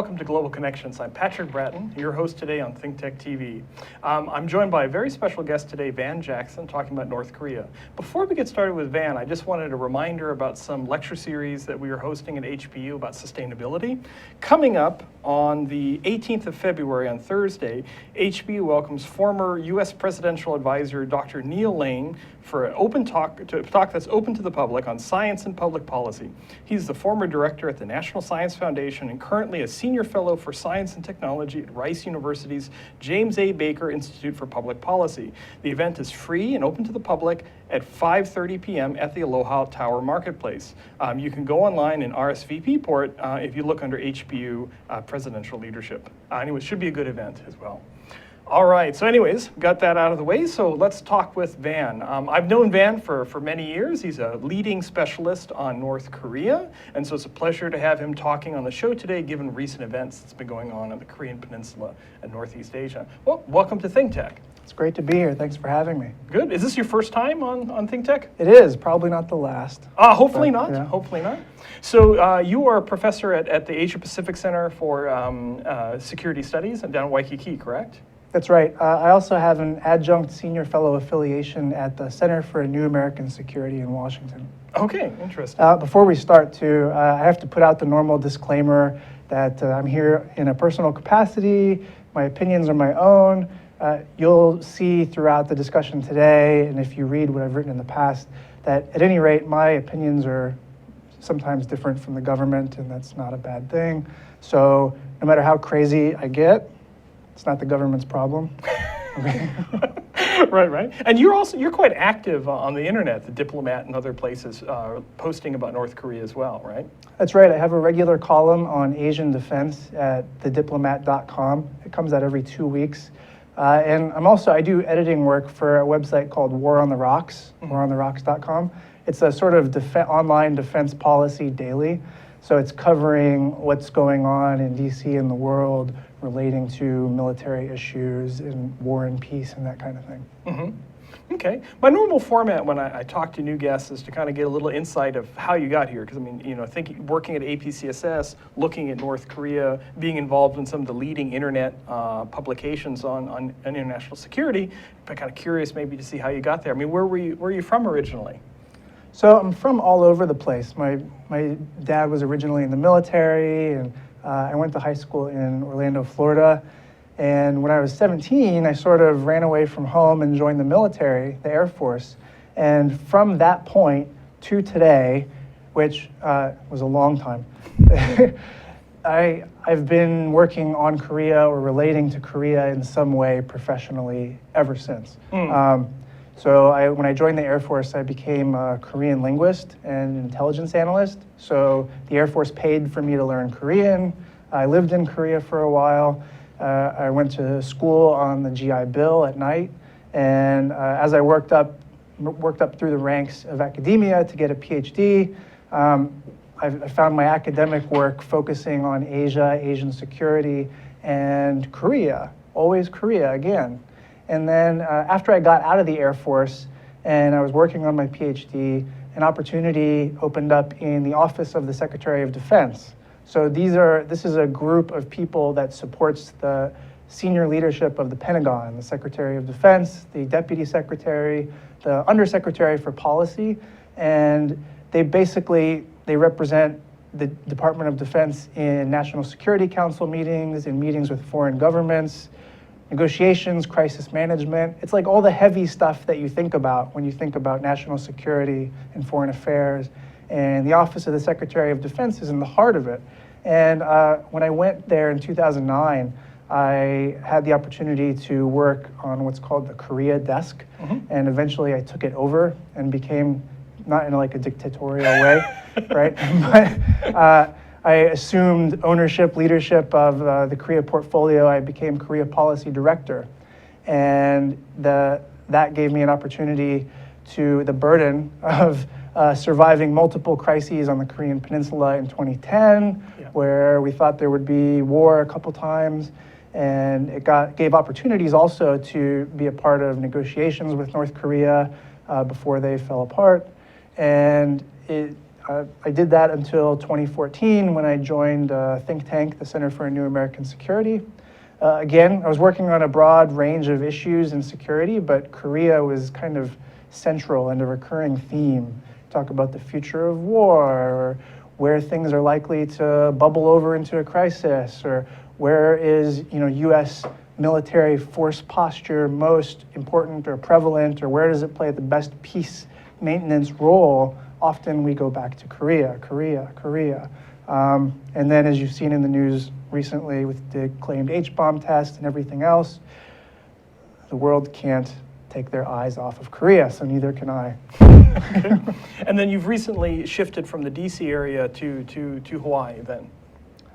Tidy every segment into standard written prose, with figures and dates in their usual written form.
welcome to Global Connections. I'm Patrick Bratton, your host today on ThinkTech TV. I'm joined by a very special guest today, Van Jackson, talking about North Korea. Before we get started with Van, I just wanted a reminder about some lecture series that we are hosting at HBU about sustainability. Coming up on the 18th of February, on Thursday, HBU welcomes former U.S. Presidential Advisor Dr. Neil Lane for an open talk that's open to the public on science and public policy. He's the former director at the National Science Foundation and currently a senior fellow for science and technology at Rice University's James A. Baker Institute for Public Policy. The event is free and open to the public at 5:30 p.m. at the Aloha Tower Marketplace. You can go online and RSVP for it if you look under HBU Presidential Leadership. Anyway, it should be a good event as well. All right, so anyways, got that out of the way, so let's talk with Van. I've known Van for many years. He's a leading specialist on North Korea, and so it's a pleasure to have him talking on the show today, given recent events that's been going on the Korean Peninsula and Northeast Asia. Well, welcome to ThinkTech. It's great to be here. Thanks for having me. Good. Is this your first time on ThinkTech? It is. Probably not the last. Hopefully not. Yeah. Hopefully not. So you are a professor at the Asia-Pacific Center for Security Studies down in Waikiki, correct? That's right. I also have an adjunct senior fellow affiliation at the Center for New American Security in Washington. Okay, interesting. Before we start, too, I have to put out the normal disclaimer that I'm here in a personal capacity. My opinions are my own. You'll see throughout the discussion today, and if you read what I've written in the past, that at any rate, my opinions are sometimes different from the government, and that's not a bad thing. So no matter how crazy I get, it's not the government's problem. Okay. Right. And you're quite active on the internet, the Diplomat and other places, posting about North Korea as well, right? That's right. I have a regular column on Asian defense at thediplomat.com. It comes out every 2 weeks. And I do editing work for a website called War on the Rocks, warontherocks.com. It's a sort of online defense policy daily. So it's covering what's going on in DC and the world relating to military issues and war and peace and that kind of thing. Mm-hmm. Okay. My normal format when I talk to new guests is to kind of get a little insight of how you got here. Because, working at APCSS, looking at North Korea, being involved in some of the leading internet publications on international security, I'm kind of curious maybe to see how you got there. Where were you from originally? So I'm from all over the place. My dad was originally in the military, and I went to high school in Orlando, Florida. And when I was 17, I sort of ran away from home and joined the military, the Air Force. And from that point to today, which was a long time, I've been working on Korea or relating to Korea in some way professionally ever since. So when I joined the Air Force, I became a Korean linguist and intelligence analyst. So the Air Force paid for me to learn Korean. I lived in Korea for a while. I went to school on the GI Bill at night. And as I worked up through the ranks of academia to get a PhD, I found my academic work focusing on Asia, Asian security, and Korea, always Korea again. And then after I got out of the Air Force and I was working on my PhD, an opportunity opened up in the Office of the Secretary of Defense. So this is a group of people that supports the senior leadership of the Pentagon, the Secretary of Defense, the Deputy Secretary, the Undersecretary for Policy, and they represent the Department of Defense in National Security Council meetings, in meetings with foreign governments, negotiations, crisis management. It's like all the heavy stuff that you think about when you think about national security and foreign affairs. And the Office of the Secretary of Defense is in the heart of it. And when I went there in 2009, I had the opportunity to work on what's called the Korea desk. And eventually I took it over and became, not in like a dictatorial way, right? But I assumed ownership, leadership of the Korea portfolio. I became Korea Policy Director. And that gave me an opportunity the burden of surviving multiple crises on the Korean Peninsula in 2010, where we thought there would be war a couple times. And it gave opportunities also to be a part of negotiations with North Korea before they fell apart. And I did that until 2014 when I joined a think tank, the Center for New American Security. Again, I was working on a broad range of issues in security, but Korea was kind of central and a recurring theme. Talk about the future of war, or where things are likely to bubble over into a crisis, or where is U.S. military force posture most important or prevalent, or where does it play the best peace maintenance role. Often we go back to Korea. And then, as you've seen in the news recently with the claimed H-bomb test and everything else, the world can't take their eyes off of Korea, so neither can I. And then you've recently shifted from the DC area to Hawaii then.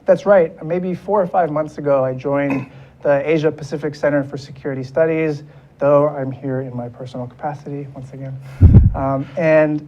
That's right. Maybe 4 or 5 months ago, I joined the Asia-Pacific Center for Security Studies, though I'm here in my personal capacity, once again. And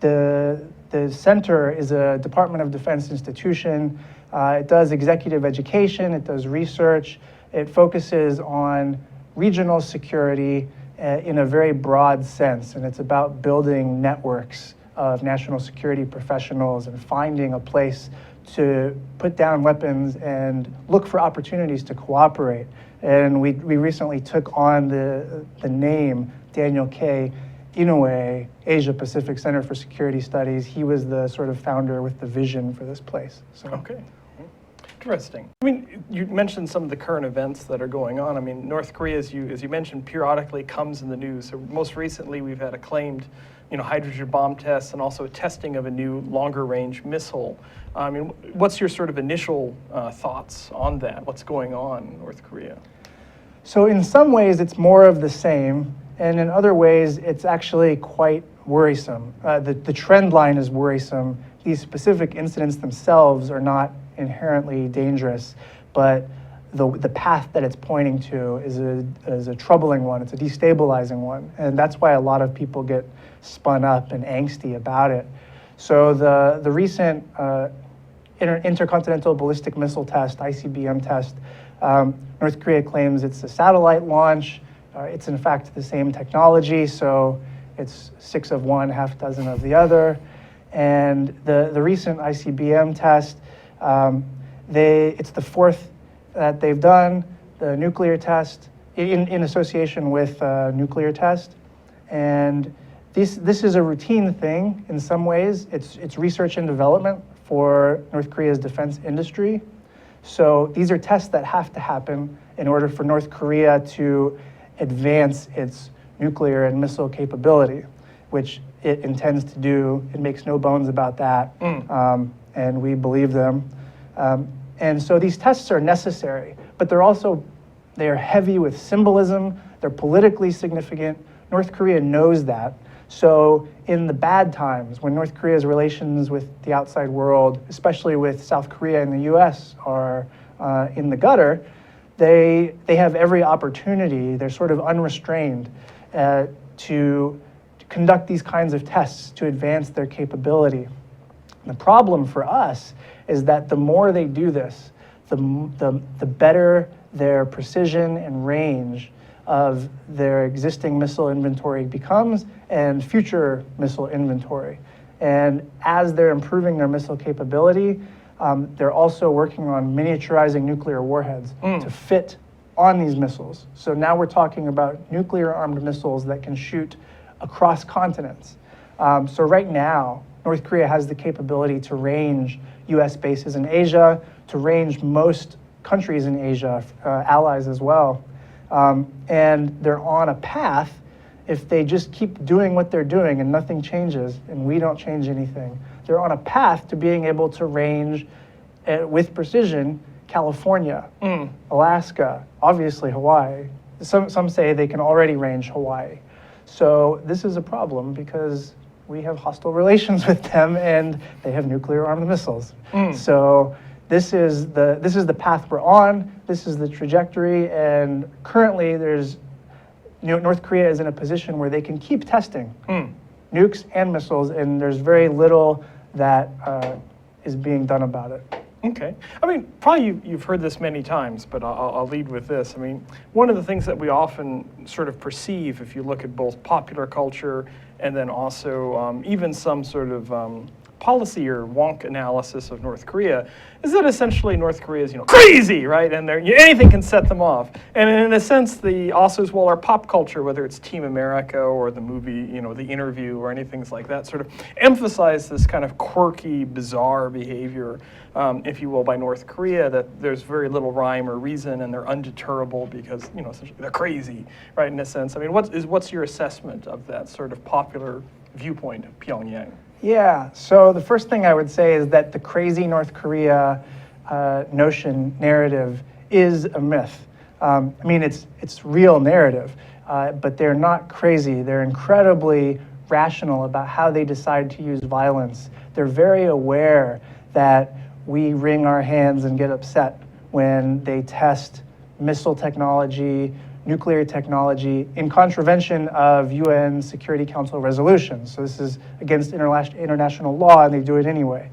the center is a Department of Defense institution. It does executive education, it does research, it focuses on regional security in a very broad sense, and it's about building networks of national security professionals and finding a place to put down weapons and look for opportunities to cooperate. And we recently took on the name Daniel K. Inouye Asia-Pacific Center for Security Studies. He was the sort of founder with the vision for this place. So. Okay. Interesting. I mean, you mentioned some of the current events that are going on. I mean, North Korea, as you mentioned, periodically comes in the news. So most recently, we've had acclaimed, hydrogen bomb tests and also a testing of a new longer-range missile. I mean, what's your sort of initial thoughts on that? What's going on in North Korea? So in some ways, it's more of the same, and in other ways, it's actually quite worrisome. The trend line is worrisome. These specific incidents themselves are not inherently dangerous, but the path that it's pointing to is a troubling one. It's a destabilizing one, and that's why a lot of people get spun up and angsty about it. So the recent intercontinental ballistic missile test, ICBM test, North Korea claims it's a satellite launch. It's in fact the same technology, so it's 6 of one, half dozen of the other. And the recent ICBM test, it's the 4th that they've done, the nuclear test, in association with nuclear test. And this is a routine thing in some ways. It's research and development for North Korea's defense industry. So these are tests that have to happen in order for North Korea to advance its nuclear and missile capability, which it intends to do. It makes no bones about that, and we believe them. And so these tests are necessary, but they are heavy with symbolism. They're politically significant. North Korea knows that. So in the bad times, when North Korea's relations with the outside world, especially with South Korea and the US, are in the gutter, they have every opportunity, they're sort of unrestrained, to conduct these kinds of tests to advance their capability. The problem for us is that the more they do this, the better their precision and range of their existing missile inventory becomes and future missile inventory. And as they're improving their missile capability, they're also working on miniaturizing nuclear warheads to fit on these missiles. So now we're talking about nuclear-armed missiles that can shoot across continents. So right now, North Korea has the capability to range US bases in Asia, to range most countries in Asia, allies as well. And they're on a path, if they just keep doing what they're doing and nothing changes and we don't change anything, they're on a path to being able to range with precision California, Alaska, obviously Hawaii. Some say they can already range Hawaii. So this is a problem because we have hostile relations with them and they have nuclear-armed missiles. So this is the path we're on. This is the trajectory, and currently North Korea is in a position where they can keep testing nukes and missiles, and there's very little that is being done about it. Okay. I mean, probably you've heard this many times, but I'll lead with this. I mean, one of the things that we often sort of perceive, if you look at both popular culture and then also even some sort of policy or wonk analysis of North Korea is that essentially North Korea is, crazy, right? And anything can set them off. And in a sense, also as well, our pop culture, whether it's Team America or the movie, The Interview or anything like that, sort of emphasize this kind of quirky, bizarre behavior, if you will, by North Korea, that there's very little rhyme or reason, and they're undeterrable because, essentially they're crazy, right? In a sense, I mean, what's your assessment of that sort of popular viewpoint of Pyongyang? Yeah, so the first thing I would say is that the crazy North Korea narrative is a myth. I mean, it's real narrative, but they're not crazy. They're incredibly rational about how they decide to use violence. They're very aware that we wring our hands and get upset when they test missile technology, nuclear technology in contravention of UN Security Council resolutions. So this is against international law, and they do it anyway.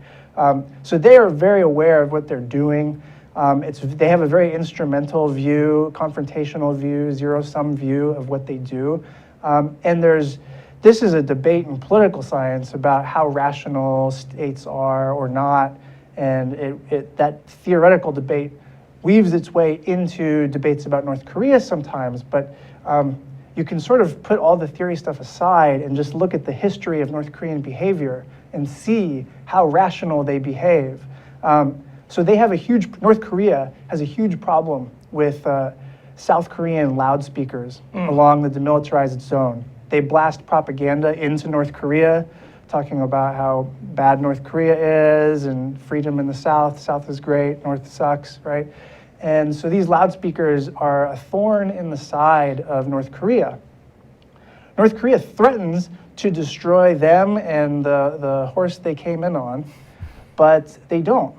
So they are very aware of what they're doing. They have a very instrumental view, confrontational view, zero-sum view of what they do. And this is a debate in political science about how rational states are or not, and that theoretical debate weaves its way into debates about North Korea sometimes, but you can sort of put all the theory stuff aside and just look at the history of North Korean behavior and see how rational they behave. So North Korea has a huge problem with South Korean loudspeakers along the demilitarized zone. They blast propaganda into North Korea, talking about how bad North Korea is and freedom in the South. South is great, North sucks, right? And so these loudspeakers are a thorn in the side of North Korea. North Korea threatens to destroy them and the horse they came in on, but they don't.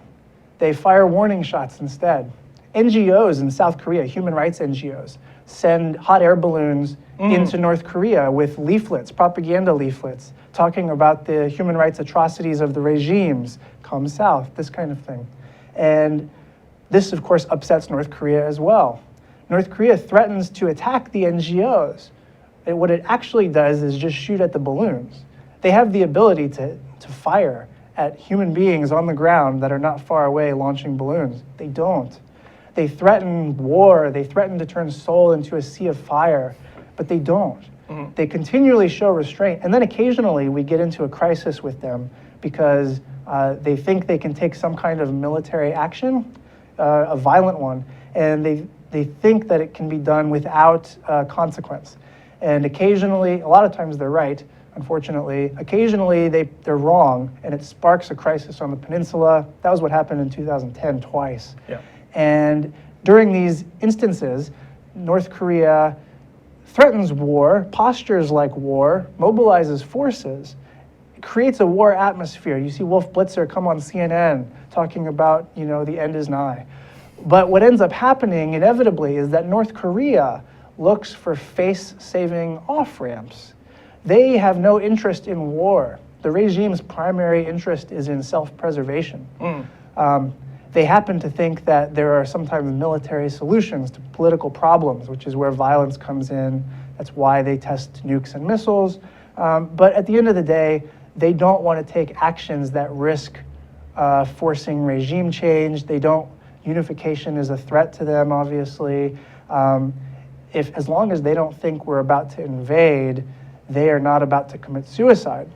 They fire warning shots instead. NGOs in South Korea, human rights NGOs, send hot air balloons into North Korea with leaflets, propaganda leaflets, talking about the human rights atrocities of the regimes, come south, this kind of thing. And this, of course, upsets North Korea as well. North Korea threatens to attack the NGOs. And what it actually does is just shoot at the balloons. They have the ability to fire at human beings on the ground that are not far away launching balloons. They don't. They threaten war. They threaten to turn Seoul into a sea of fire, but they don't. They continually show restraint. And then occasionally we get into a crisis with them because they think they can take some kind of military action, a violent one, and they think that it can be done without consequence. And occasionally, a lot of times they're right, unfortunately. Occasionally they're wrong, and it sparks a crisis on the peninsula. That was what happened in 2010 twice. Yeah. And during these instances, North Korea threatens war, postures like war, mobilizes forces, creates a war atmosphere. You see Wolf Blitzer come on CNN talking about, the end is nigh. But what ends up happening inevitably is that North Korea looks for face-saving off-ramps. They have no interest in war. The regime's primary interest is in self-preservation. They happen to think that there are sometimes military solutions to political problems, which is where violence comes in. That's why they test nukes and missiles. But at the end of the day, they don't want to take actions that risk forcing regime change. Unification is a threat to them, obviously. As long as they don't think we're about to invade, they are not about to commit suicide.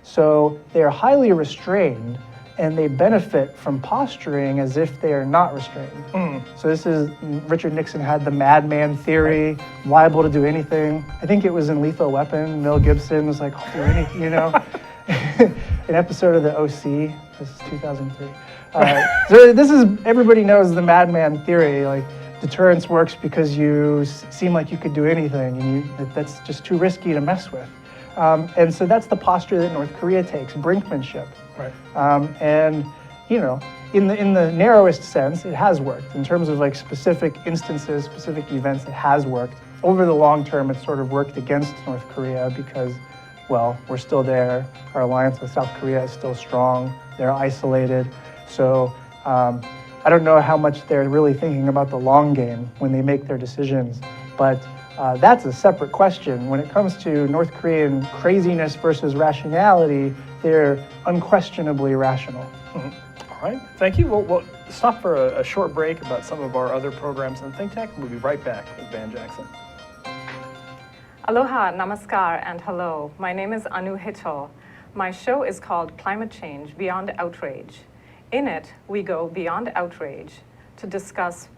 So they are highly restrained, and they benefit from posturing as if they are not restrained. So this is, Richard Nixon had the madman theory, liable to do anything. I think it was in Lethal Weapon. Mel Gibson was like, do anything, an episode of the OC, this is 2003. So this is, everybody knows the madman theory, like deterrence works because you seem like you could do anything, and that's just too risky to mess with. And so that's the posture that North Korea takes, brinkmanship. Right. And in the narrowest sense, it has worked. In terms of like specific instances, specific events, it has worked. Over the long term, it's sort of worked against North Korea because, well, we're still there. Our alliance with South Korea is still strong. They're isolated. So I don't know how much they're really thinking about the long game when they make their decisions. But That's a separate question. When it comes to North Korean craziness versus rationality, they're unquestionably rational. All right, thank you. We'll stop for a short break about some of our other programs in Think Tech. We'll be right back with Van Jackson. Aloha, namaskar, and hello. My name is Anu Hito. My show is called Climate Change Beyond Outrage. In it, we go beyond outrage to discuss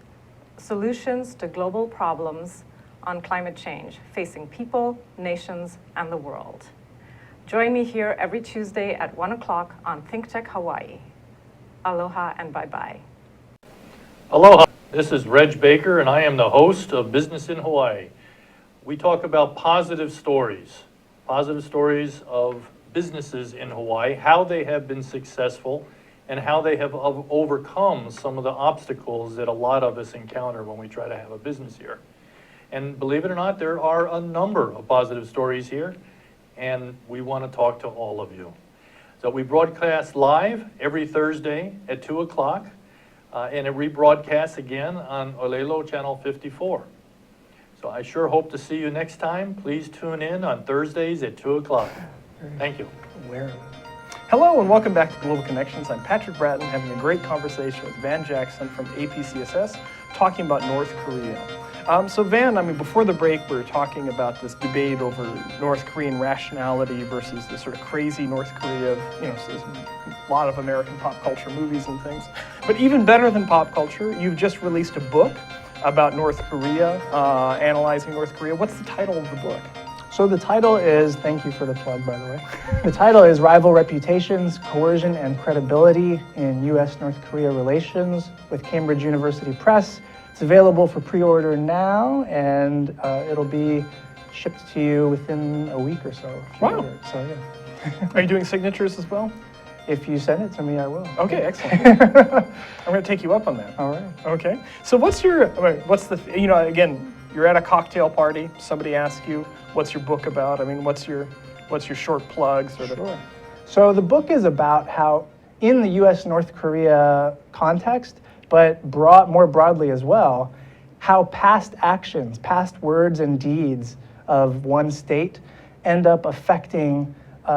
solutions to global problems on climate change facing people, nations, and the world. Join me here every Tuesday at 1 o'clock on Think Tech Hawaii. Aloha and bye-bye. Aloha, this is Reg Baker and I am the host of Business in Hawaii. We talk about positive stories of businesses in Hawaii, how they have been successful and how they have overcome some of the obstacles that a lot of us encounter when we try to have a business here. And believe it or not, there are a number of positive stories here and we want to talk to all of you. So we broadcast live every Thursday at 2 o'clock, and it rebroadcasts again on Olelo Channel 54. So I sure hope to see you next time. Please tune in on Thursdays at 2 o'clock. Thank you. Hello and welcome back to Global Connections. I'm Patrick Bratton having a great conversation with Van Jackson from APCSS talking about North Korea. So Van, I mean, before the break, we were talking about this debate over North Korean rationality versus the sort of crazy North Korea, you know, a lot of American pop culture movies and things. But even better than pop culture, you've just released a book about North Korea, analyzing North Korea. What's the title of the book? So the title is, thank you for the plug, by the way. The title is Rival Reputations, Coercion, and Credibility in U.S.-North Korea Relations with Cambridge University Press. It's available for pre-order now, and it'll be shipped to you within a week or so. If you order it. So, yeah. Are you doing signatures as well? If you send it to me, I will. Okay, excellent. I'm going to take you up on that. All right. Okay. So what's again, you're at a cocktail party. Somebody asks you, "What's your book about?" I mean, what's your short plug, sort of? Sure. So the book is about how, in the U.S.-North Korea context, but more broadly as well, how past actions, past words and deeds of one state end up affecting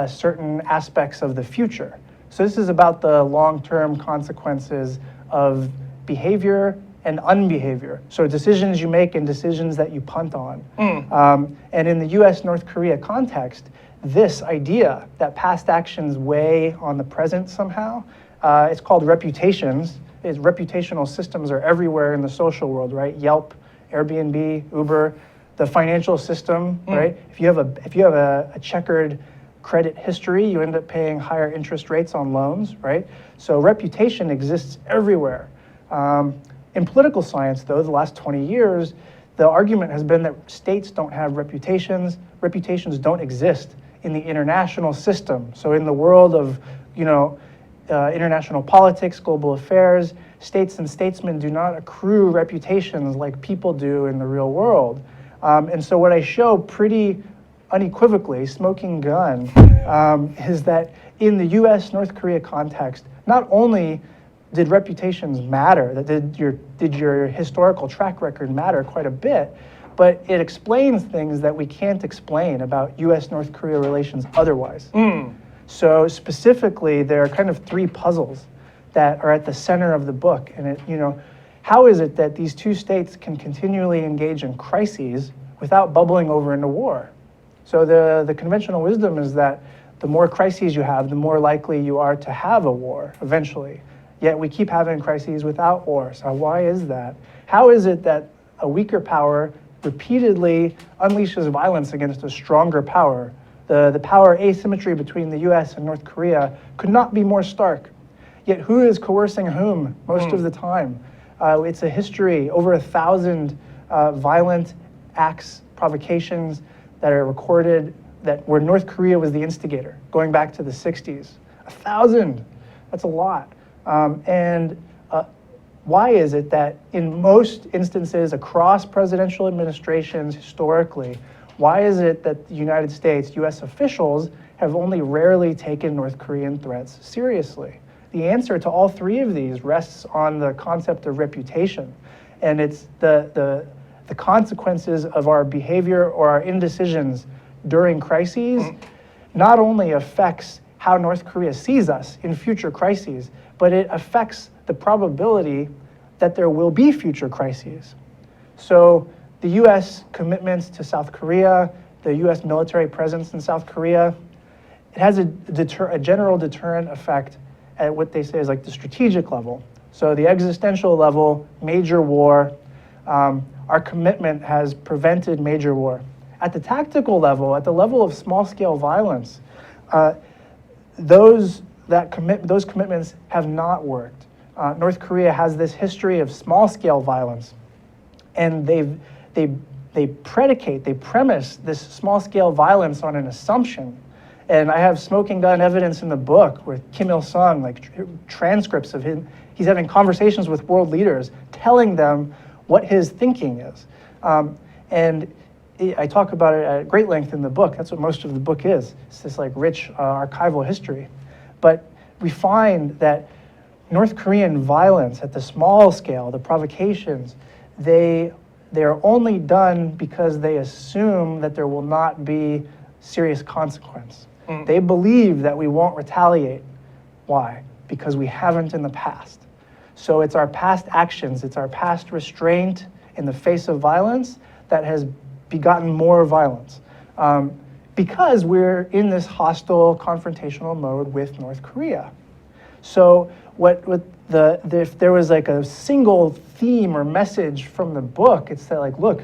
certain aspects of the future. So this is about the long-term consequences of behavior and unbehavior. So decisions you make and decisions that you punt on. And in the US-North Korea context, this idea that past actions weigh on the present somehow, it's called reputations. Reputational systems are everywhere in the social world, right? Yelp, Airbnb, Uber, the financial system, right? If you have a checkered credit history, you end up paying higher interest rates on loans, right? So reputation exists everywhere. In political science, though, the last 20 years, the argument has been that states don't have reputations. Reputations don't exist in the international system. So in the world of, international politics, global affairs, states and statesmen do not accrue reputations like people do in the real world. And so what I show pretty unequivocally, smoking gun, is that in the US-North Korea context, not only did reputations matter, that did your historical track record matter quite a bit, but it explains things that we can't explain about US-North Korea relations otherwise. So specifically, there are kind of three puzzles that are at the center of the book. And how is it that these two states can continually engage in crises without bubbling over into war? So the conventional wisdom is that the more crises you have, the more likely you are to have a war eventually. Yet we keep having crises without war. So why is that? How is it that a weaker power repeatedly unleashes violence against a stronger power? The power asymmetry between the US and North Korea could not be more stark. Yet who is coercing whom most of the time? It's a history, over 1,000 violent acts, provocations that are recorded where North Korea was the instigator, going back to the 60s. 1,000, that's a lot. Why is it that in most instances across presidential administrations historically, why is it that the United States, US officials, have only rarely taken North Korean threats seriously? The answer to all three of these rests on the concept of reputation. And it's the the consequences of our behavior or our indecisions during crises not only affects how North Korea sees us in future crises, but it affects the probability that there will be future crises. So the US commitments to South Korea, the US military presence in South Korea, it has a general deterrent effect at what they say is like the strategic level. So the existential level, major war, our commitment has prevented major war. At the tactical level, at the level of small-scale violence, those commitments have not worked. North Korea has this history of small-scale violence, and they premise this small-scale violence on an assumption. And I have smoking gun evidence in the book where Kim Il-sung, like transcripts of him, he's having conversations with world leaders, telling them what his thinking is. And I talk about it at great length in the book. That's what most of the book is. It's this like rich archival history. But we find that North Korean violence at the small scale, the provocations, they are only done because they assume that there will not be serious consequence. They believe that we won't retaliate. Why? Because we haven't in the past. So it's our past actions, it's our past restraint in the face of violence that has begotten more violence. Because we're in this hostile, confrontational mode with North Korea. So if there was like a single theme or message from the book, it's that like, look,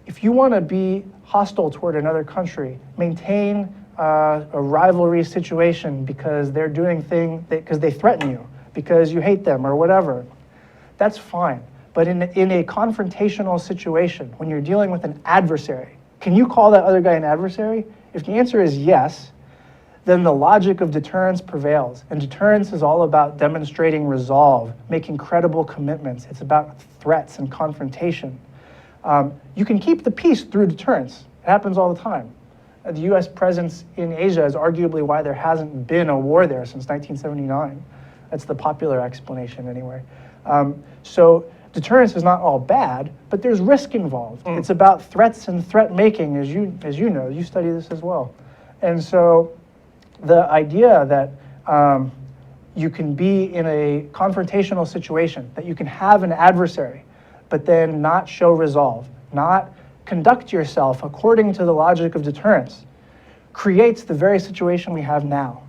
if you want to be hostile toward another country, maintain a rivalry situation because they're doing things, because they threaten you, because you hate them or whatever, that's fine. But in a confrontational situation, when you're dealing with an adversary, can you call that other guy an adversary? If the answer is yes, then the logic of deterrence prevails. And deterrence is all about demonstrating resolve, making credible commitments. It's about threats and confrontation. You can keep the peace through deterrence. It happens all the time. The US presence in Asia is arguably why there hasn't been a war there since 1979. That's the popular explanation anyway. So deterrence is not all bad, but there's risk involved. It's about threats and threat making, as you know, you study this as well. And so the idea that you can be in a confrontational situation, that you can have an adversary, but then not show resolve, not conduct yourself according to the logic of deterrence, creates the very situation we have now.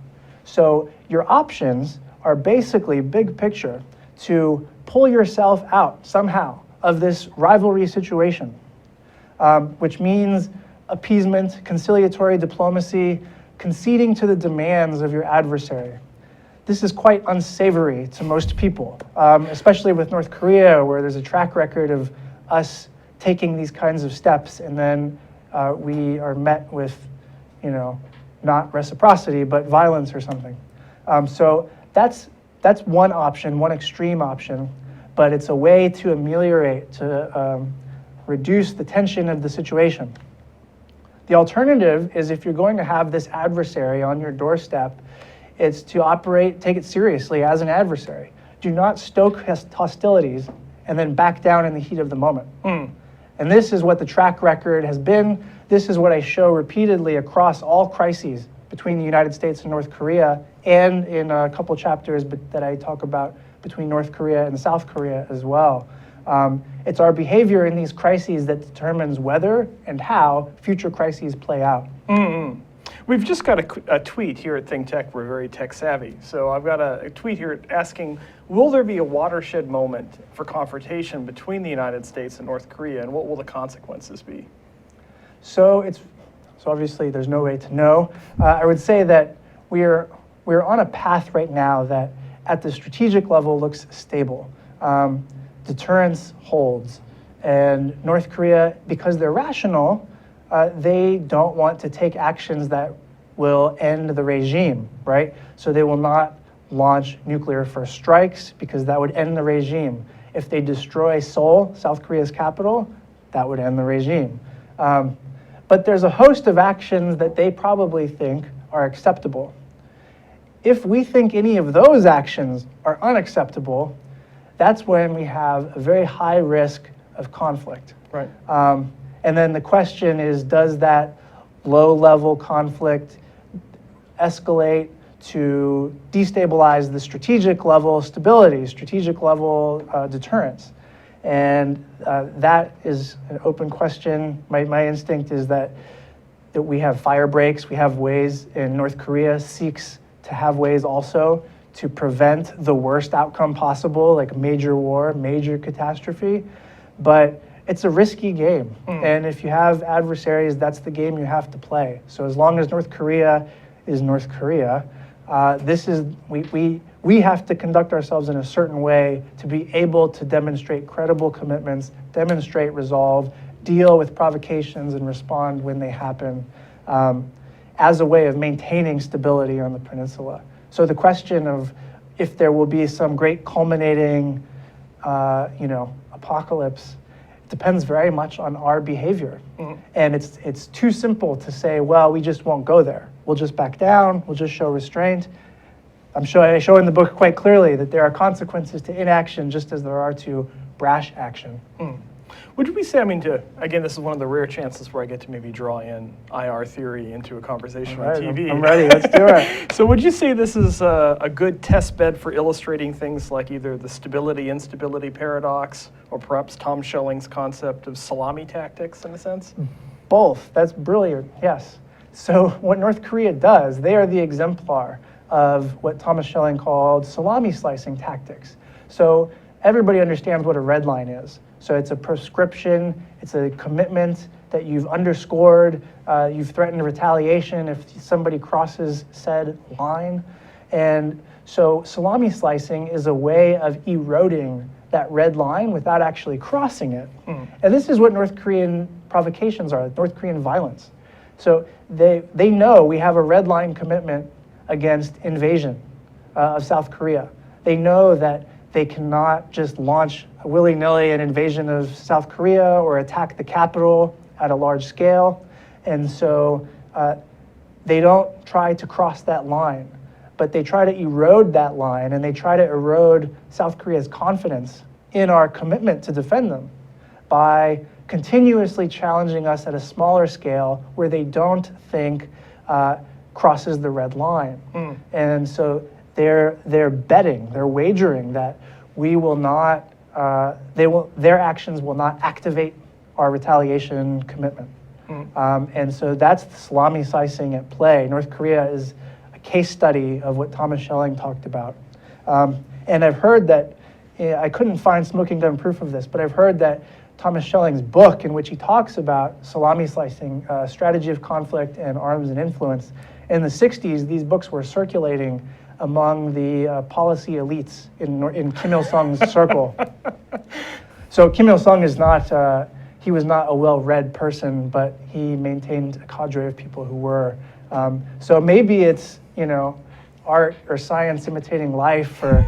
So your options are basically, big picture, to pull yourself out somehow of this rivalry situation, which means appeasement, conciliatory diplomacy, conceding to the demands of your adversary. This is quite unsavory to most people, especially with North Korea, where there's a track record of us taking these kinds of steps, and then we are met with, not reciprocity, but violence or something. So that's one option, one extreme option, but it's a way to ameliorate, to reduce the tension of the situation. The alternative is, if you're going to have this adversary on your doorstep, it's to take it seriously as an adversary. Do not stoke hostilities and then back down in the heat of the moment. And this is what the track record has been. This is what I show repeatedly across all crises between the United States and North Korea, and in a couple chapters that I talk about between North Korea and South Korea as well. It's our behavior in these crises that determines whether and how future crises play out. We've just got a tweet here at Think Tech. We're very tech savvy. So I've got a tweet here asking, will there be a watershed moment for confrontation between the United States and North Korea, and what will the consequences be? So obviously there's no way to know. I would say that we're on a path right now that at the strategic level looks stable. Deterrence holds. And North Korea, because they're rational, they don't want to take actions that will end the regime, right? So they will not launch nuclear first strikes because that would end the regime. If they destroy Seoul, South Korea's capital, that would end the regime. But there's a host of actions that they probably think are acceptable. If we think any of those actions are unacceptable, that's when we have a very high risk of conflict. Right. And then the question is, does that low-level conflict escalate to destabilize the strategic level stability, strategic level deterrence? And that is an open question. My instinct is that we have fire breaks, we have ways, and North Korea seeks to have ways also to prevent the worst outcome possible, like major war, major catastrophe. But it's a risky game. And if you have adversaries, that's the game you have to play. So as long as North Korea is North Korea, we have to conduct ourselves in a certain way to be able to demonstrate credible commitments, demonstrate resolve, deal with provocations and respond when they happen, as a way of maintaining stability on the peninsula. So the question of if there will be some great culminating, apocalypse depends very much on our behavior. And it's too simple to say, well, we just won't go there. We'll just back down, we'll just show restraint. I show in the book quite clearly that there are consequences to inaction just as there are to brash action. Would we say, again, this is one of the rare chances where I get to maybe draw in IR theory into a conversation on TV. I'm ready, let's do it. So would you say this is a good test bed for illustrating things like either the stability-instability paradox or perhaps Tom Schelling's concept of salami tactics in a sense? Both, that's brilliant, yes. So what North Korea does, they are the exemplar of what Thomas Schelling called salami slicing tactics. So everybody understands what a red line is. So it's a prescription, it's a commitment that you've underscored, you've threatened retaliation if somebody crosses said line. And so salami slicing is a way of eroding that red line without actually crossing it. And this is what North Korean provocations are, North Korean violence. So they know we have a red line commitment against invasion of South Korea. They know that they cannot just launch willy-nilly an invasion of South Korea or attack the capital at a large scale. And so they don't try to cross that line, but they try to erode that line, and they try to erode South Korea's confidence in our commitment to defend them by continuously challenging us at a smaller scale where they don't think crosses the red line. And so they're betting, they're wagering that we will not, their actions will not activate our retaliation commitment. And so that's the salami slicing at play. North Korea is a case study of what Thomas Schelling talked about. And I've heard that, I couldn't find smoking gun proof of this, but I've heard that Thomas Schelling's book, in which he talks about salami slicing, strategy of conflict and arms and influence, in the 60s, these books were circulating among the policy elites in Kim Il-sung's circle. So Kim Il-sung is not, he was not a well-read person, but he maintained a cadre of people who were. So maybe it's, art or science imitating life, or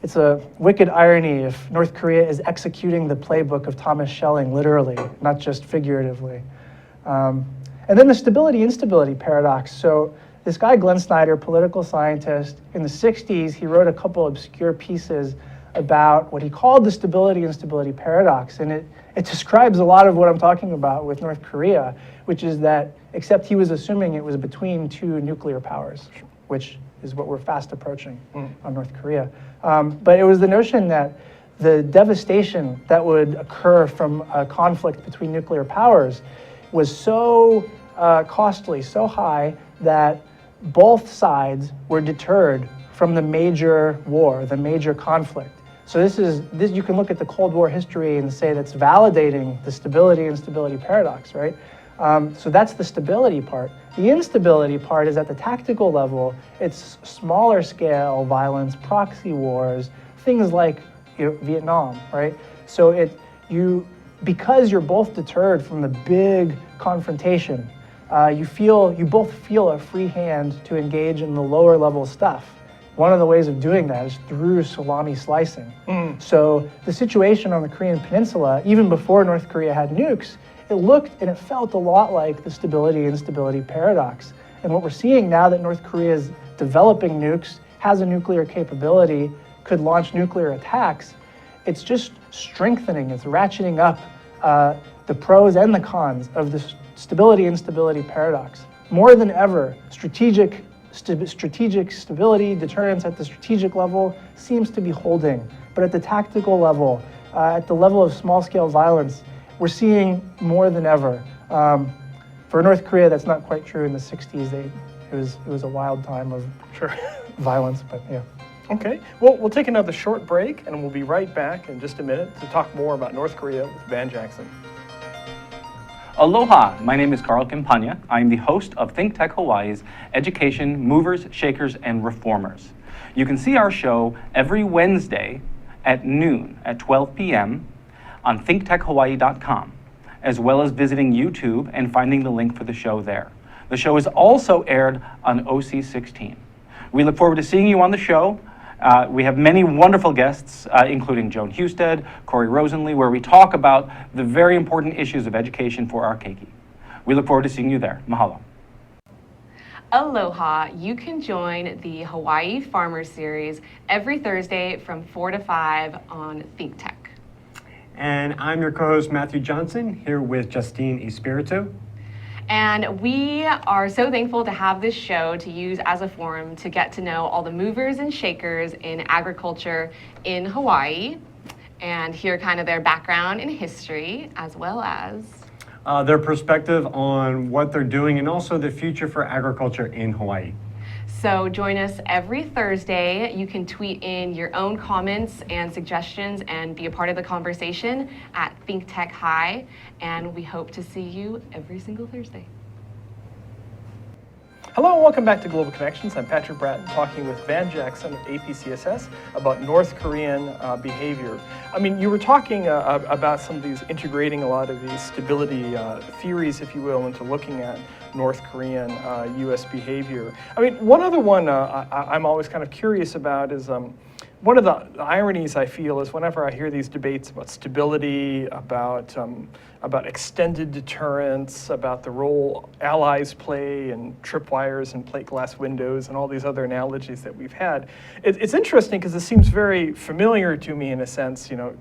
it's a wicked irony if North Korea is executing the playbook of Thomas Schelling literally, not just figuratively. And then the stability-instability paradox. So this guy, Glenn Snyder, political scientist, in the 60s, he wrote a couple obscure pieces about what he called the stability-instability paradox. And it describes a lot of what I'm talking about with North Korea, which is that, except he was assuming it was between two nuclear powers, which is what we're fast approaching on North Korea. But it was the notion that the devastation that would occur from a conflict between nuclear powers was so costly, so high, that both sides were deterred from the major war, the major conflict. So this you can look at the Cold War history and say that's validating the stability and instability paradox, right? So that's the stability part. The instability part is at the tactical level. It's smaller scale violence, proxy wars, things like Vietnam, right? So because you're both deterred from the big confrontation, you both feel a free hand to engage in the lower level stuff. One of the ways of doing that is through salami slicing. So the situation on the Korean Peninsula, even before North Korea had nukes, it looked and it felt a lot like the stability-instability paradox. And what we're seeing now that North Korea is developing nukes, has a nuclear capability, could launch nuclear attacks, it's just strengthening, it's ratcheting up the pros and the cons of the stability-instability paradox. More than ever, strategic stability, deterrence at the strategic level seems to be holding. But at the tactical level, at the level of small-scale violence, we're seeing more than ever. For North Korea, that's not quite true. In the 60s, it was a wild time of violence, but yeah. Okay, well, we'll take another short break, and we'll be right back in just a minute to talk more about North Korea with Van Jackson. Aloha, my name is Carl Campagna. I am the host of Think Tech Hawaii's Education Movers, Shakers, and Reformers. You can see our show every Wednesday at noon at 12 p.m. on thinktechhawaii.com, as well as visiting YouTube and finding the link for the show there. The show is also aired on OC16. We look forward to seeing you on the show. We have many wonderful guests, including Joan Husted, Corey Rosenlee, where we talk about the very important issues of education for our keiki. We look forward to seeing you there. Mahalo. Aloha, you can join the Hawaii Farmers Series every Thursday from 4 to 5 on Think Tech. And I'm your co-host Matthew Johnson, here with Justine Espiritu. And we are so thankful to have this show to use as a forum to get to know all the movers and shakers in agriculture in Hawaii and hear kind of their background and history, as well as their perspective on what they're doing and also the future for agriculture in Hawaii. So join us every Thursday. You can tweet in your own comments and suggestions and be a part of the conversation at ThinkTechHigh. And we hope to see you every single Thursday. Hello and welcome back to Global Connections. I'm Patrick Bratton talking with Van Jackson of APCSS about North Korean behavior. I mean, you were talking about some of these, integrating a lot of these stability theories, if you will, into looking at North Korean U.S. behavior. I mean, one other one I'm always kind of curious about is one of the ironies I feel is whenever I hear these debates about stability, about extended deterrence, about the role allies play in tripwires and plate glass windows and all these other analogies that we've had, it's interesting because it seems very familiar to me in a sense, you know,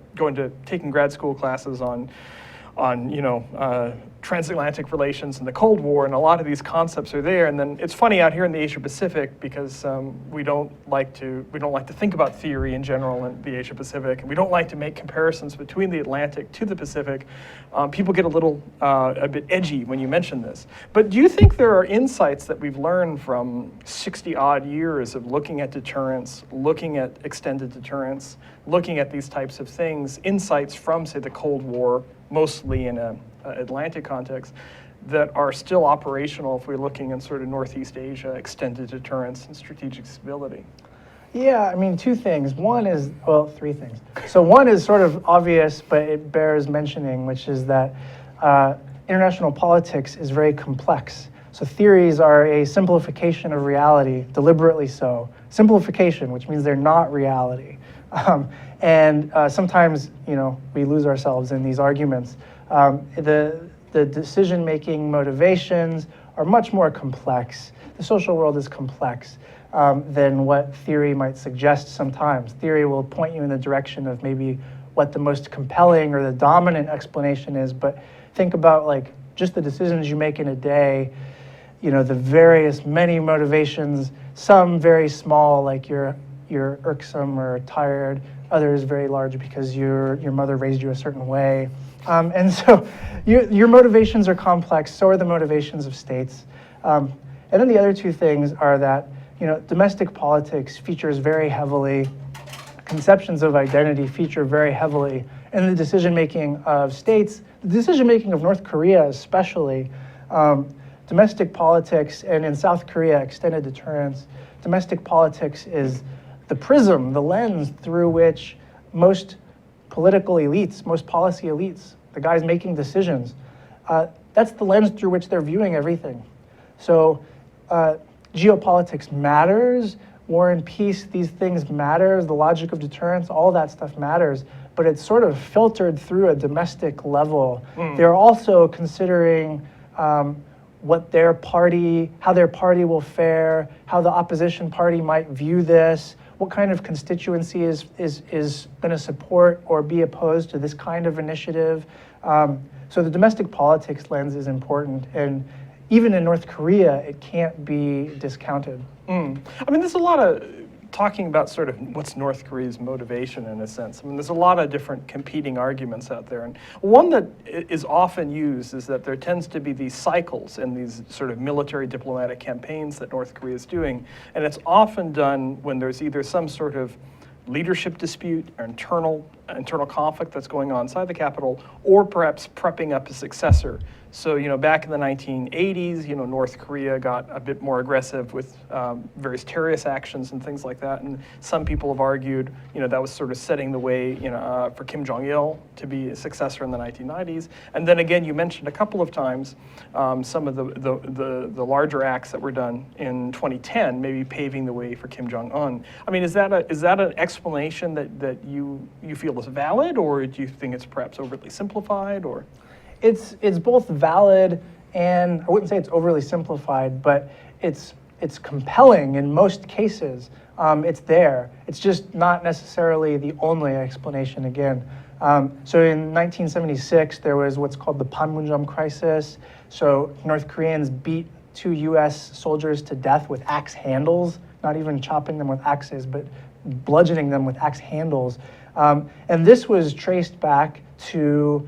taking grad school classes on transatlantic relations and the Cold War, and a lot of these concepts are there. And then it's funny out here in the Asia-Pacific because we don't like to think about theory in general in the Asia-Pacific, and we don't like to make comparisons between the Atlantic to the Pacific. People get a bit edgy when you mention this. But do you think there are insights that we've learned from 60-odd years of looking at deterrence, looking at extended deterrence, looking at these types of things, insights from, say, the Cold War, mostly in an Atlantic context, that are still operational if we're looking in sort of Northeast Asia, extended deterrence and strategic stability? Yeah, I mean, three things. So one is sort of obvious, but it bears mentioning, which is that international politics is very complex. So theories are a simplification of reality, deliberately so. Simplification, which means they're not reality. And sometimes, we lose ourselves in these arguments. The decision-making motivations are much more complex. The social world is complex than what theory might suggest sometimes. Theory will point you in the direction of maybe what the most compelling or the dominant explanation is, but think about just the decisions you make in a day, the many motivations, some very small, like you're irksome or tired, others very large because your mother raised you a certain way. And so your motivations are complex, so are the motivations of states. And then the other two things are that, domestic politics features very heavily, conceptions of identity feature very heavily in the decision-making of states, the decision-making of North Korea especially. Domestic politics, and in South Korea, extended deterrence, domestic politics is the prism, the lens through which most political elites, most policy elites, the guys making decisions, that's the lens through which they're viewing everything. So geopolitics matters, war and peace, these things matter, the logic of deterrence, all that stuff matters, but it's sort of filtered through a domestic level. They're also considering how their party will fare, how the opposition party might view this, what kind of constituency is going to support or be opposed to this kind of initiative. So the domestic politics lens is important, and even in North Korea, it can't be discounted. I mean, there's a lot of talking about sort of what's North Korea's motivation in a sense. I mean, there's a lot of different competing arguments out there. And one that is often used is that there tends to be these cycles in these sort of military diplomatic campaigns that North Korea is doing. And it's often done when there's either some sort of leadership dispute or internal conflict that's going on inside the capital, or perhaps prepping up a successor. So, back in the 1980s, North Korea got a bit more aggressive with various terrorist actions and things like that. And some people have argued, that was sort of setting the way, for Kim Jong-il to be a successor in the 1990s. And then again, you mentioned a couple of times some of the larger acts that were done in 2010, maybe paving the way for Kim Jong-un. I mean, is that an explanation that you feel is valid, or do you think it's perhaps overly simplified, or? It's both valid and I wouldn't say it's overly simplified, but it's compelling in most cases. It's there. It's just not necessarily the only explanation again. So in 1976, there was what's called the Panmunjom crisis. So North Koreans beat 2 US soldiers to death with axe handles, not even chopping them with axes, but bludgeoning them with axe handles. And this was traced back to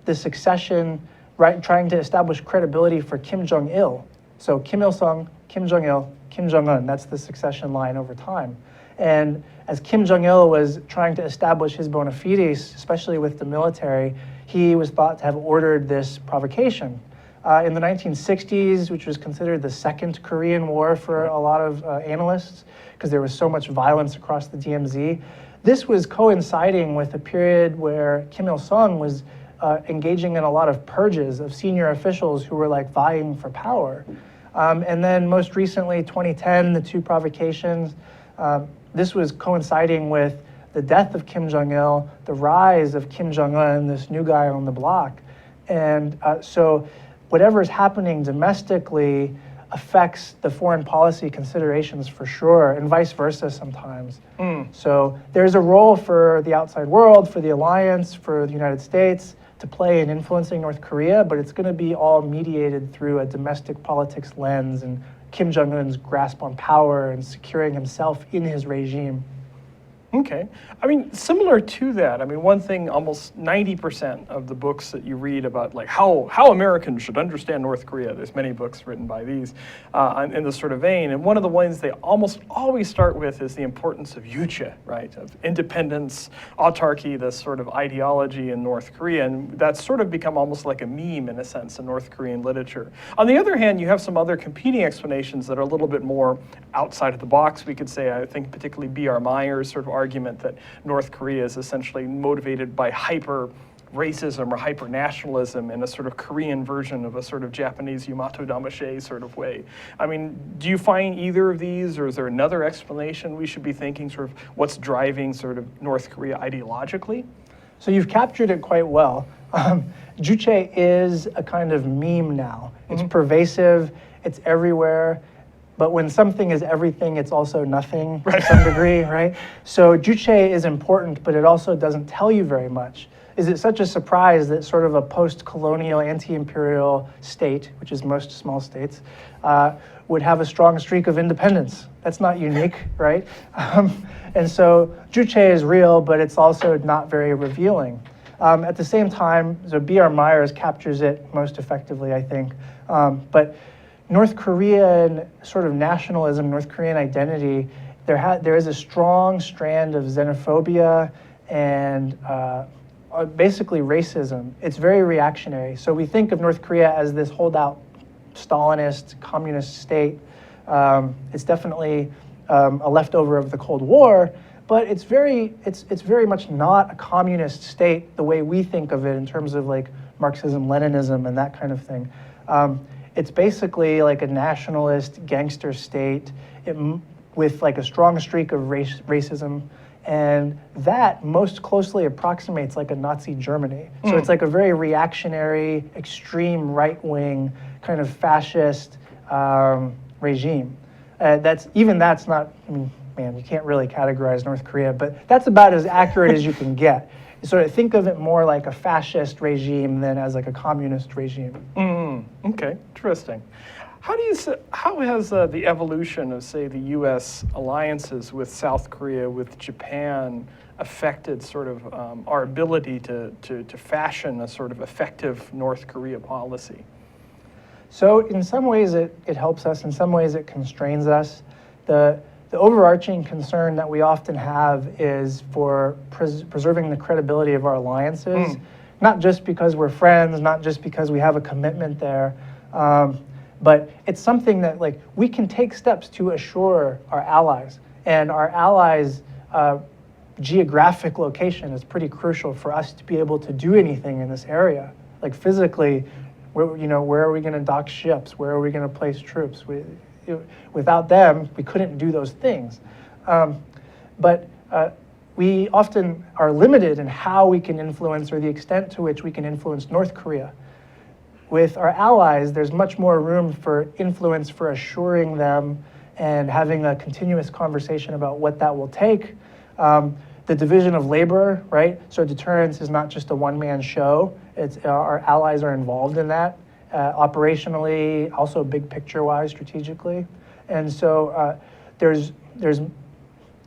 the succession, right, trying to establish credibility for Kim Jong-il. So Kim Il-sung, Kim Jong-il, Kim Jong-un, that's the succession line over time. And as Kim Jong-il was trying to establish his bona fides, especially with the military, he was thought to have ordered this provocation. In the 1960s, which was considered the Second Korean War for a lot of analysts, because there was so much violence across the DMZ, this was coinciding with a period where Kim Il-sung was engaging in a lot of purges of senior officials who were like vying for power. And then most recently, 2010, the 2 provocations, this was coinciding with the death of Kim Jong-il, the rise of Kim Jong-un, this new guy on the block. And so whatever's happening domestically affects the foreign policy considerations for sure, and vice versa sometimes. So there's a role for the outside world, for the alliance, for the United States to play in influencing North Korea, but it's going to be all mediated through a domestic politics lens and Kim Jong-un's grasp on power and securing himself in his regime. Okay. I mean, similar to that, I mean, one thing, almost 90% of the books that you read about, like, how Americans should understand North Korea, there's many books written by these in this sort of vein, and one of the ones they almost always start with is the importance of yuche, right, of independence, autarky, this sort of ideology in North Korea, and that's sort of become almost like a meme, in a sense, in North Korean literature. On the other hand, you have some other competing explanations that are a little bit more outside of the box, we could say. I think particularly B.R. Meyer's sort of argument that North Korea is essentially motivated by hyper racism or hyper nationalism in a sort of Korean version of a sort of Japanese Yamato Damashe sort of way. I mean, do you find either of these, or is there another explanation we should be thinking, sort of what's driving sort of North Korea ideologically? So you've captured it quite well. Juche is a kind of meme now. It's pervasive, it's everywhere. But when something is everything, it's also nothing to some degree, right? So Juche is important, but it also doesn't tell you very much. Is it such a surprise that sort of a post-colonial, anti-imperial state, which is most small states, would have a strong streak of independence? That's not unique, right? And so Juche is real, but it's also not very revealing. At the same time, so B.R. Myers captures it most effectively, I think. But North Korean sort of nationalism, North Korean identity, there is a strong strand of xenophobia and basically racism. It's very reactionary. So we think of North Korea as this holdout Stalinist communist state. It's definitely a leftover of the Cold War, but it's very much not a communist state the way we think of it in terms of like Marxism, Leninism, and that kind of thing. It's basically like a nationalist gangster state with like a strong streak of racism, and that most closely approximates like a Nazi Germany. So it's like a very reactionary, extreme right-wing kind of fascist regime. That's not, I mean, man, you can't really categorize North Korea, but that's about as accurate as you can get. sort of think of it more like a fascist regime than as like a communist regime. Okay, interesting. How has the evolution of, say, the U.S. alliances with South Korea, with Japan, affected sort of our ability to fashion a sort of effective North Korea policy? So in some ways it helps us, in some ways it constrains us. The overarching concern that we often have is for preserving the credibility of our alliances, not just because we're friends, not just because we have a commitment there, but it's something that like we can take steps to assure our allies, and our allies' geographic location is pretty crucial for us to be able to do anything in this area. Like physically, where are we going to dock ships? Where are we going to place troops? Without them, we couldn't do those things. But we often are limited in how we can influence, or the extent to which we can influence North Korea. With our allies, there's much more room for influence, for assuring them and having a continuous conversation about what that will take. The division of labor, right? So deterrence is not just a one-man show. It's our allies are involved in that, operationally, also big picture-wise, strategically. And so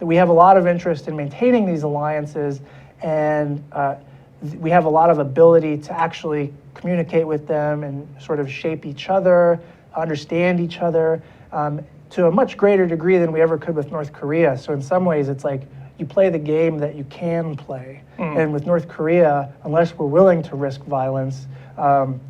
we have a lot of interest in maintaining these alliances, and we have a lot of ability to actually communicate with them and sort of shape each other, understand each other, to a much greater degree than we ever could with North Korea. So in some ways, it's like you play the game that you can play. And with North Korea, unless we're willing to risk violence,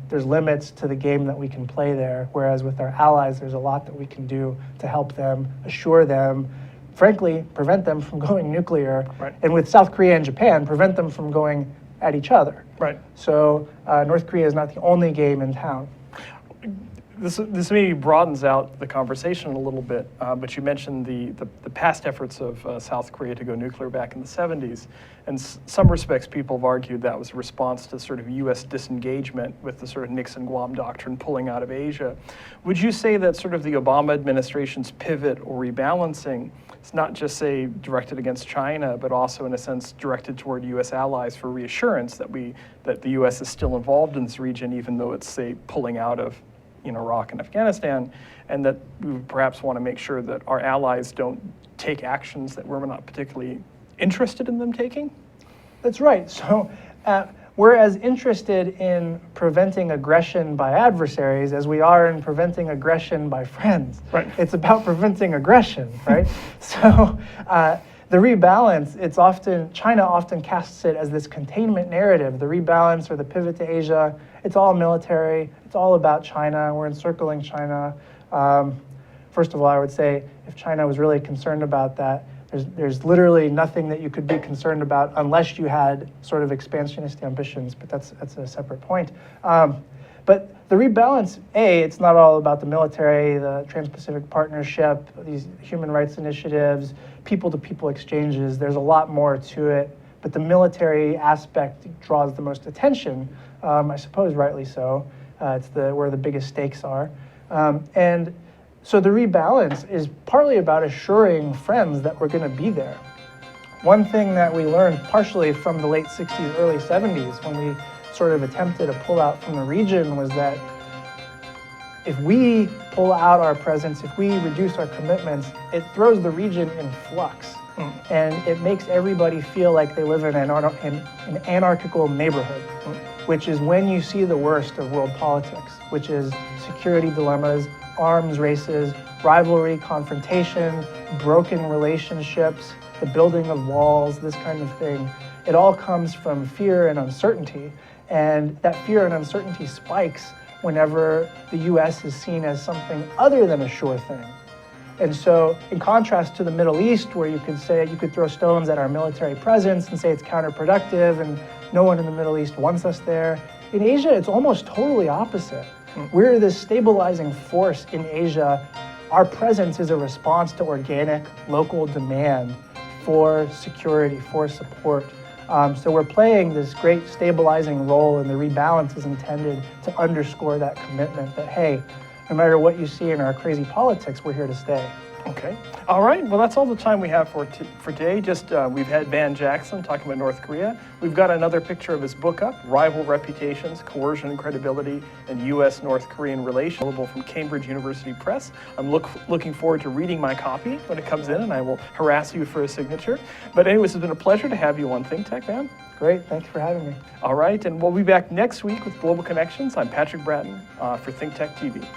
there's limits to the game that we can play there. Whereas with our allies, there's a lot that we can do to help them, assure them, frankly, prevent them from going nuclear. Right. And with South Korea and Japan, prevent them from going at each other. Right. So North Korea is not the only game in town. This maybe broadens out the conversation a little bit, but you mentioned the past efforts of South Korea to go nuclear back in the 70s. In some respects, people have argued that was a response to sort of U.S. disengagement with the sort of Nixon-Guam doctrine pulling out of Asia. Would you say that sort of the Obama administration's pivot or rebalancing is not just, say, directed against China, but also in a sense directed toward U.S. allies for reassurance that the U.S. is still involved in this region, even though it's, say, pulling out of Iraq and Afghanistan, and that we would perhaps want to make sure that our allies don't take actions that we're not particularly interested in them taking? That's right. So we're as interested in preventing aggression by adversaries as we are in preventing aggression by friends. Right. It's about preventing aggression, right? So the rebalance, China often casts it as this containment narrative. The rebalance or the pivot to Asia, it's all military. It's all about China. We're encircling China. First of all, I would say if China was really concerned about that, there's literally nothing that you could be concerned about unless you had sort of expansionist ambitions, but that's a separate point. But the rebalance, it's not all about the military, the Trans-Pacific Partnership, these human rights initiatives, people-to-people exchanges. There's a lot more to it, but the military aspect draws the most attention, I suppose rightly so. It's where the biggest stakes are. And so the rebalance is partly about assuring friends that we're going to be there. One thing that we learned partially from the late 60s, early 70s, when we sort of attempted to pull out from the region, was that if we pull out our presence, if we reduce our commitments, it throws the region in flux. And it makes everybody feel like they live in an anarchical neighborhood, which is when you see the worst of world politics, which is security dilemmas, arms races, rivalry, confrontation, broken relationships, the building of walls, this kind of thing. It all comes from fear and uncertainty. And that fear and uncertainty spikes whenever the US is seen as something other than a sure thing. And so in contrast to the Middle East, where you could throw stones at our military presence and say it's counterproductive and no one in the Middle East wants us there, in Asia, it's almost totally opposite. We're this stabilizing force in Asia. Our presence is a response to organic local demand for security, for support. So we're playing this great stabilizing role, and the rebalance is intended to underscore that commitment that, hey, no matter what you see in our crazy politics, we're here to stay. Okay. All right. Well, that's all the time we have for today. Just we've had Van Jackson talking about North Korea. We've got another picture of his book up, Rival Reputations, Coercion and Credibility in U.S.-North Korean Relations, available from Cambridge University Press. I'm looking forward to reading my copy when it comes in, and I will harass you for a signature. But anyways, it's been a pleasure to have you on Think Tech, Van. Great, thanks for having me. All right, and we'll be back next week with Global Connections. I'm Patrick Bratton for Think Tech TV.